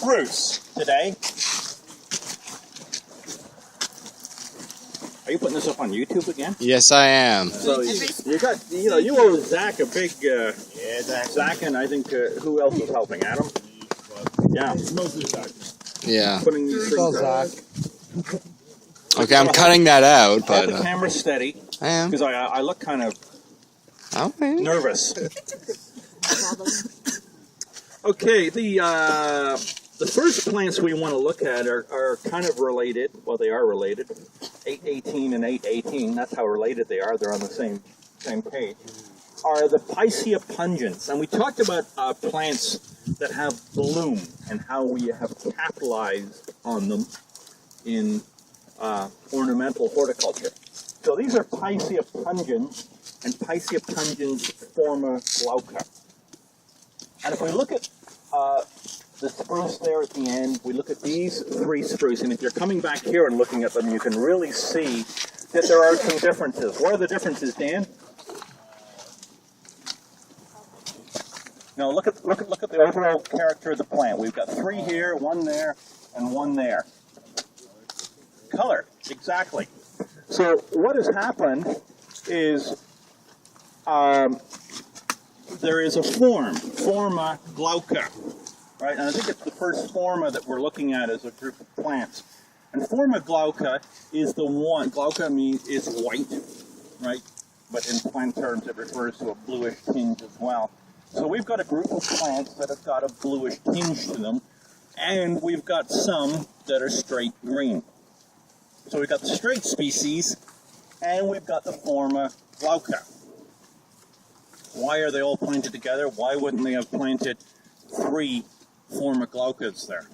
spruce today. Are you putting this up on YouTube again? Yes, I am. So you got, you owe Zach a big, Zach, and I think, who else is helping? Adam? Yeah. Mostly Zach. Yeah. Putting these things Zach. Okay, I'm cutting that out, Hold but the camera steady. I am. Because I look kind of nervous. Okay, the first plants we want to look at are kind of related. Well, they are related. 818 and 818, that's how related they are. They're on the same page. Are the Picea pungents. And we talked about plants that have bloom and how we have capitalized on them in ornamental horticulture. So these are Picea pungens and Picea pungens forma glauca. And if we look at the spruce there at the end, we look at these three spruce, and if you're coming back here and looking at them, you can really see that there are some differences. What are the differences, Dan? No, look at the overall character of the plant. We've got three here, one there, and one there. Color, exactly. So what has happened is there is a forma glauca, right? And I think it's the first forma that we're looking at as a group of plants. And forma glauca is the one. Glauca is white, right? But in plant terms, it refers to a bluish tinge as well. So we've got a group of plants that have got a bluish tinge to them, and we've got some that are straight green. So we've got the straight species, and we've got the forma glauca. Why are they all planted together? Why wouldn't they have planted three forma glaucas there?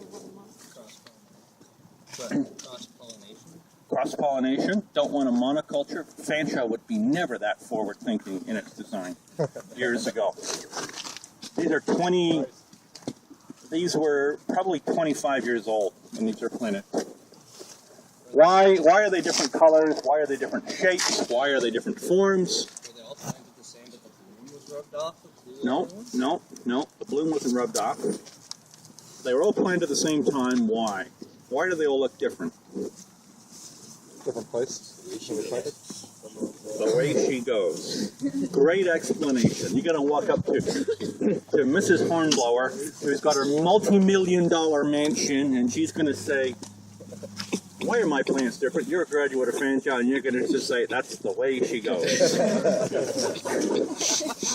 Cross-pollination. Cross-pollination. Don't want a monoculture. Fanshawe would be never that forward-thinking in its design years ago. These were probably 25 years old when these were planted. Why are they different colors? Why are they different shapes? Why are they different forms? Were they all planted the same, but the bloom was rubbed off? No. The bloom wasn't rubbed off. They were all planted at the same time. Why? Why do they all look different? Different place. The way she goes. Great explanation. You're going to walk up to Mrs. Hornblower, who's got her multi-million-dollar mansion, and she's going to say, why are my plants different? You're a graduate of Fanshawe, and you're going to just say, that's the way she goes.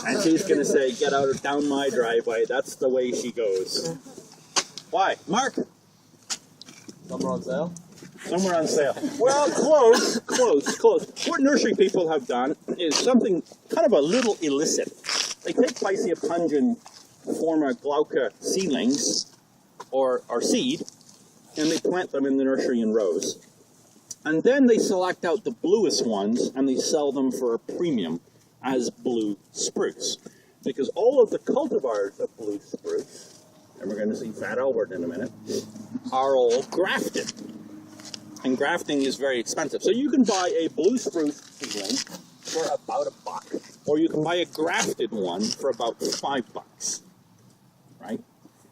And she's going to say, get out down my driveway. That's the way she goes. Why? Mark? Somewhere on sale? Somewhere on sale. Well, close. What nursery people have done is something kind of a little illicit. They take Picea pungent forma glauca seedlings, or seed, and they plant them in the nursery in rows. And then they select out the bluest ones, and they sell them for a premium as blue spruce. Because all of the cultivars of blue spruce, and we're going to see Fat Albert in a minute, are all grafted. And grafting is very expensive. So you can buy a blue spruce seedling for about $1, or you can buy a grafted one for about $5, right?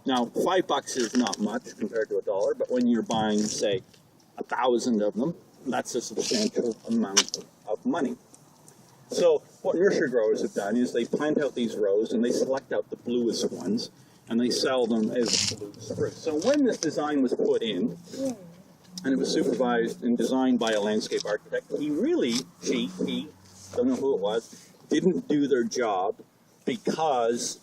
Now, $5 is not much compared to $1, but when you're buying, say, 1,000 of them, that's a substantial amount of money. So what nursery growers have done is they plant out these rows and they select out the bluest ones and they sell them as blue spruce. So when this design was put in, and it was supervised and designed by a landscape architect, he, don't know who it was, didn't do their job because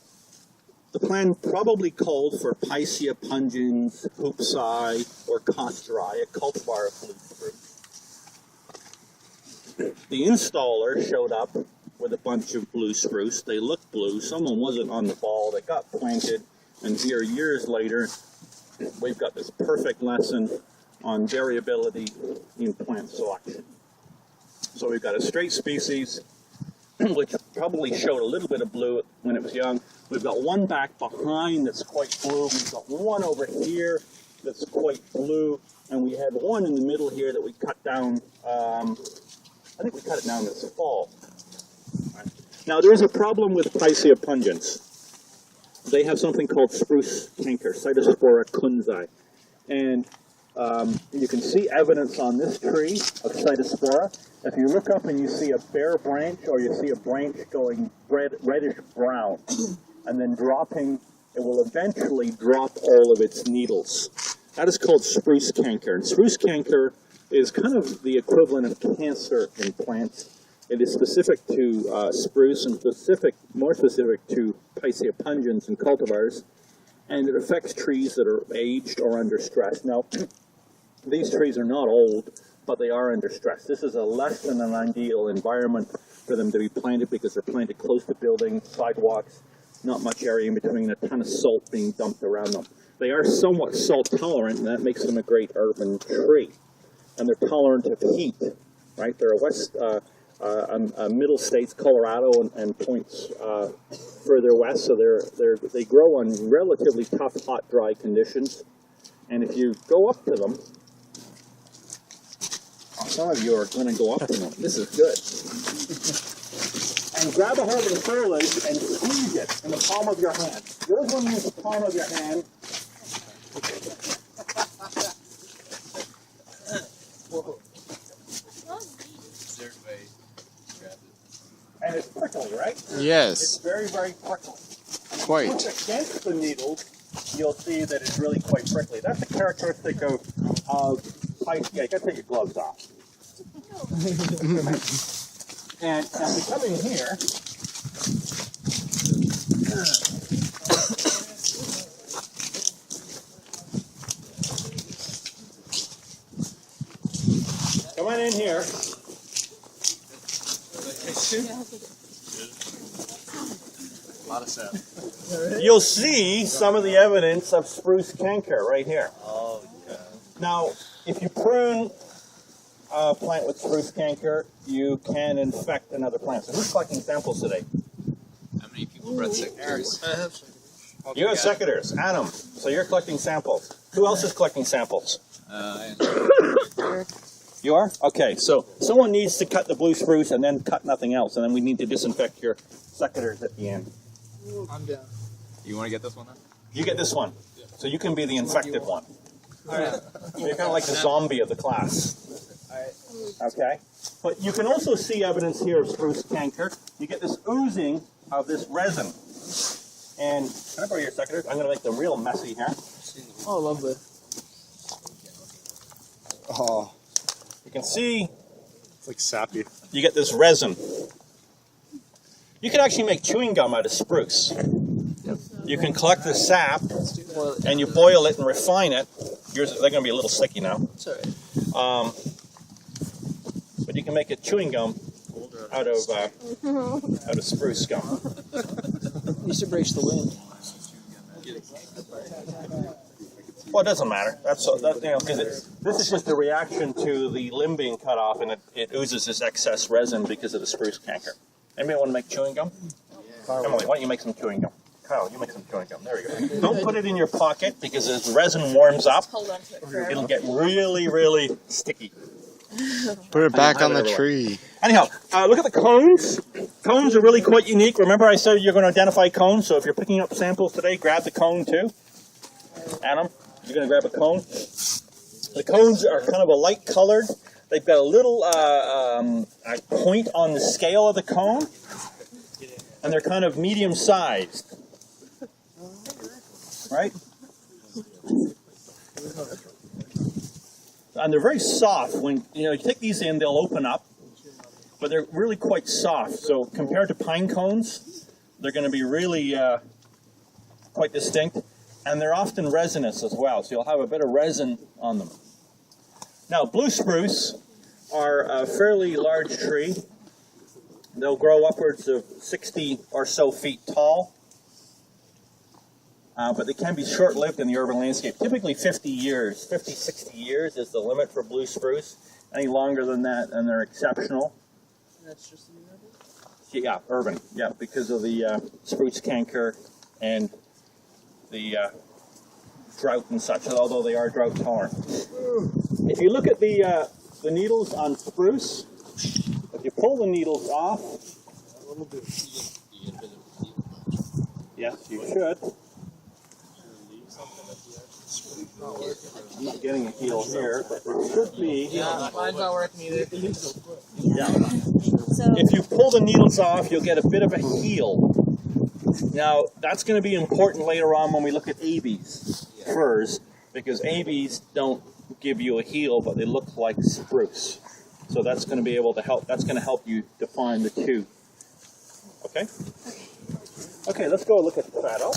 the plan probably called for Picea pungens, hoopsi, or costeri, a cultivar of blue spruce. The installer showed up with a bunch of blue spruce. They looked blue. Someone wasn't on the ball. They got planted. And here, years later, we've got this perfect lesson on variability in plant selection. So we've got a straight species, which probably showed a little bit of blue when it was young. We've got one back behind that's quite blue. We've got one over here that's quite blue. And we had one in the middle here that we cut down. I think we cut it down this fall. Now, there's a problem with Picea pungens. they have something called spruce canker, Cytospora kunzai. And you can see evidence on this tree of Cytospora. If you look up and you see a bare branch, or you see a branch going reddish brown, and then dropping, it will eventually drop all of its needles. That is called spruce canker. And spruce canker is kind of the equivalent of cancer in plants. It is specific to spruce and more specific to Picea pungens and cultivars, and it affects trees that are aged or under stress. Now, these trees are not old, but they are under stress. This is a less than an ideal environment for them to be planted because they're planted close to buildings, sidewalks, not much area in between, a ton of salt being dumped around them. They are somewhat salt tolerant, and that makes them a great urban tree. And they're tolerant of heat, right? They're a middle states, Colorado and points further west, so they grow on relatively tough, hot, dry conditions. And if you go up to them, some of you are going to go up to them. This is good. And grab a hold of the furlage and squeeze it in the palm of your hand. You always want to use the palm of your hand. And it's prickly, right? Yes. It's very, very prickly. Quite. If you push against the needles, you'll see that it's really quite prickly. That's a characteristic of yeah, you gotta take your gloves off. And if we come in here, come on in here. A lot of sound. You'll see some of the evidence of spruce canker right here. Oh, yeah. Now, if you prune a plant with spruce canker, you can infect another plant. So who's collecting samples today? How many people brought secateurs? I have some. You have secateurs. Adam, so you're collecting samples. Who else is collecting samples? You are? Okay, so someone needs to cut the blue spruce and then cut nothing else, and then we need to disinfect your secateurs at the end. I'm down. You want to get this one then? You get this one, so you can be the infected one. You're kind of like the zombie of the class. Okay? But you can also see evidence here of spruce canker. You get this oozing of this resin. And can I borrow your secateurs? I'm going to make them real messy here. Oh, lovely. Oh. You can see It's like sappy. you get this resin. You can actually make chewing gum out of spruce. You can collect the sap and you boil it and refine it. They're going to be a little sticky now. It's all right. But you can make a chewing gum out of spruce gum. Used to brace the wind. Well, it doesn't matter. That's you know, because this is just a reaction to the limb being cut off, and it oozes this excess resin because of the spruce canker. Anybody want to make chewing gum? Emily, why don't you make some chewing gum? Kyle, you make some chewing gum. There we go. Don't put it in your pocket because as the resin warms up, Hold on to it forever. it'll get really, really sticky. Put it back on the tree. Anyhow, look at the cones. Cones are really quite unique. Remember I said you're going to identify cones, so if you're picking up samples today, grab the cone too. Adam, you're going to grab a cone. The cones are kind of a light colored. They've got a little point on the scale of the cone, and they're kind of medium sized. Right? And they're very soft. When you take these in, they'll open up, but they're really quite soft. So compared to pine cones, they're going to be really quite distinct, and they're often resinous as well. So you'll have a bit of resin on them. Now, blue spruce are a fairly large tree. They'll grow upwards of 60 or so feet tall. But they can be short-lived in the urban landscape. Typically 50 years, 50, 60 years is the limit for blue spruce. Any longer than that, and they're exceptional. That's just in the urban? Yeah, urban. Yeah, because of the spruce canker and the drought and such, although they are drought tolerant. If you look at the needles on spruce, if you pull the needles off, Yes, you should. I'm not getting a heel here, but there should be. Yeah, mine's not working either. Yeah. So If you pull the needles off, you'll get a bit of a heel. Now, that's going to be important later on when we look at ABs furs, because ABs don't give you a heel, but they look like spruce. So that's going to be able to help. That's going to help you define the two. Okay? Okay, let's go look at the saddle.